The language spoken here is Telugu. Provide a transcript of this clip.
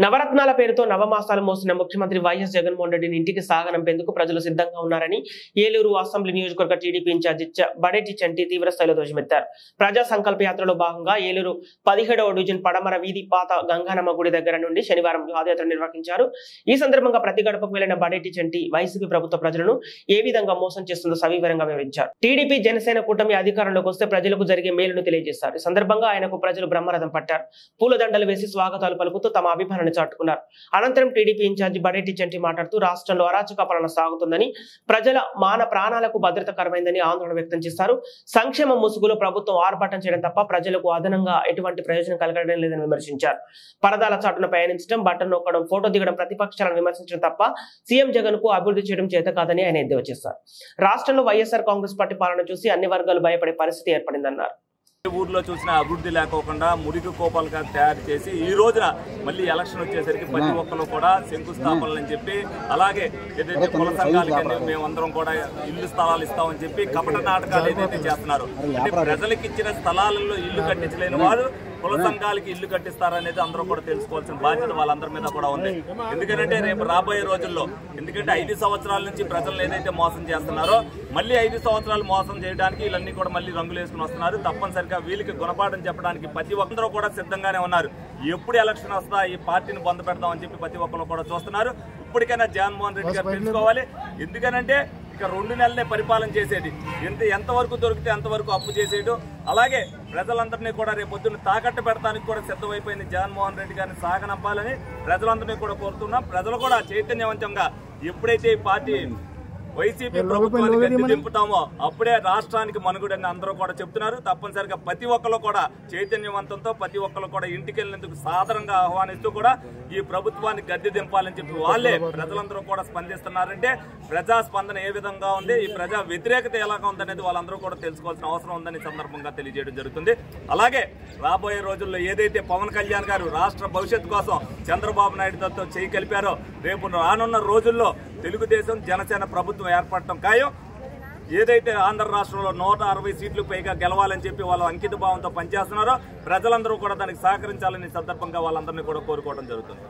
నవరత్నాల పేరుతో నవమాసాలు మోసిన ముఖ్యమంత్రి వైఎస్ జగన్మోహన్ రెడ్డిని ఇంటికి సాగనంపేందుకు ప్రజలు సిద్ధంగా ఉన్నారని ఏలూరు అసెంబ్లీ నియోజకవర్గ టీడీపీ ఇన్ఛార్జి బడేటి చంటి తీవ్ర స్థాయిలో ధ్వజమెత్తారు. ప్రజా సంకల్ప యాత్రలో భాగంగా ఏలూరు 17వ డివిజన్ పడమర వీధి పాత గంగానమ్మ గుడి దగ్గర నుండి శనివారం పాదయాత్ర నిర్వహించారు. ఈ సందర్భంగా ప్రతి గడపకు వెళ్లిన బడేటి చంటి వైసీపీ ప్రభుత్వ ప్రజలను ఏ విధంగా మోసం చేస్తుందో సవివరంగా వివరించారు. టీడీపీ జనసేన కూటమి అధికారంలోకి వస్తే ప్రజలకు జరిగే మేలును తెలియజేశారు. ఈ సందర్భంగా ఆయనకు ప్రజలు బ్రహ్మరథం పట్టారు. పూలదండలు వేసి స్వాగతాలు పలుకుతూ తమ అభిమానాన్ని చాటుకున్నారు. అనంతరం టీడీపీ ఇన్ఛార్జి బడేటి చంటి మాట్లాడుతూ రాష్ట్రంలో అరాచక పాలన సాగుతుందని, ప్రజల మాన ప్రాణాలకు భద్రతకరమైందని ఆందోళన వ్యక్తం చేశారు. సంక్షేమ ముసుగులో ప్రభుత్వం ఆర్భాటం చేయడం తప్ప ప్రజలకు అదనంగా ఎటువంటి ప్రయోజనం కలగడం లేదని విమర్శించారు. పరదాల చాటున పయనించడం, బటన్ నొక్కడం, ఫోటో దిగడం, ప్రతిపక్షాలను విమర్శించడం తప్ప సీఎం జగన్ కు అభివృద్ధి చేయడం చేత కాదని ఆయన ఎద్దేవా చేశారు. రాష్ట్రంలో వైఎస్ఆర్ కాంగ్రెస్ పార్టీ పాలన చూసి అన్ని వర్గాలు భయపడే పరిస్థితి ఏర్పడిందన్నారు. ఊర్లో చూసిన అభివృద్ధి లేకోకుండా మురికి కోపాలుగా తయారు చేసి ఈ రోజున మళ్ళీ ఎలక్షన్ వచ్చేసరికి ప్రతి ఒక్కరు కూడా శంకుస్థాపనలు అని చెప్పి, అలాగే ఏదైతే కుల సంఘాలకి మేమందరం కూడా ఇల్లు స్థలాలు ఇస్తామని చెప్పి కపట నాటకాలు ఏదైతే చేస్తున్నారు. అంటే ప్రజలకు ఇచ్చిన స్థలాలలో ఇల్లు కట్టించలేని వారు కుల సంఘాలకి ఇల్లు కట్టిస్తారనేది అందరూ కూడా తెలుసుకోవాల్సిన బాధ్యత వాళ్ళందరి మీద కూడా ఉంది. ఎందుకంటే రేపు రాబోయే రోజుల్లో, ఎందుకంటే 5 సంవత్సరాల నుంచి ప్రజలను ఏదైతే మోసం చేస్తున్నారో మళ్ళీ 5 సంవత్సరాలు మోసం చేయడానికి వీళ్ళన్నీ కూడా మళ్ళీ రంగులు వేసుకుని వస్తున్నారు. తప్పనిసరిగా వీళ్ళకి గుణపాఠం చెప్పడానికి ప్రతి ఒక్కరూ కూడా సిద్ధంగానే ఉన్నారు. ఎప్పుడు ఎలక్షన్ వస్తా ఈ పార్టీని బంద్ పెడతామని చెప్పి ప్రతి ఒక్కరు కూడా చూస్తున్నారు. ఇప్పటికైనా జగన్మోహన్ రెడ్డి గారు తెలుసుకోవాలి. ఎందుకనంటే ఇక 2 నెలలే పరిపాలన చేసేది, ఎంతవరకు దొరికితే అంతవరకు అప్పు చేసేయడం, అలాగే ప్రజలందరినీ కూడా రేపొద్దున తాకట్టు పెడతానికి కూడా సిద్ధమైపోయింది. జగన్మోహన్ రెడ్డి గారిని సాగనంపాలని ప్రజలందరినీ కూడా కోరుతున్నాం. ప్రజలు కూడా చైతన్యవంతంగా ఎప్పుడైతే ఈ పార్టీ వైసీపీ ప్రభుత్వాన్ని గద్దె దింపుతామో అప్పుడే రాష్ట్రానికి మనుగడని అందరూ కూడా చెప్తున్నారు. తప్పనిసరిగా ప్రతి ఒక్కరు కూడా చైతన్యవంతంతో ప్రతి ఒక్కరు కూడా ఇంటికి వెళ్ళినందుకు సాధారణంగా ఆహ్వానిస్తూ కూడా ఈ ప్రభుత్వాన్ని గద్దె దింపాలని చెప్పి వాళ్ళే ప్రజలందరూ కూడా స్పందిస్తున్నారంటే ప్రజా స్పందన ఏ విధంగా ఉంది, ఈ ప్రజా వ్యతిరేకత ఎలాగా ఉందనేది వాళ్ళందరూ కూడా తెలుసుకోవాల్సిన అవసరం ఉందని సందర్భంగా తెలియజేయడం జరుగుతుంది. అలాగే రాబోయే రోజుల్లో ఏదైతే పవన్ కళ్యాణ్ గారు రాష్ట్ర భవిష్యత్తు కోసం చంద్రబాబు నాయుడుతో చేయి కలిపారో, రేపు రానున్న రోజుల్లో తెలుగుదేశం జనసేన ప్రభుత్వం ఏర్పడటం ఖాయం. ఏదైతే ఆంధ్ర రాష్ట్రంలో 160 సీట్లు పైగా గెలవాలని చెప్పి వాళ్ళు అంకిత భావంతో పనిచేస్తున్నారో ప్రజలందరూ కూడా దానికి సహకరించాలని సందర్భంగా వాళ్ళందరినీ కూడా కోరుకోవడం జరుగుతుంది.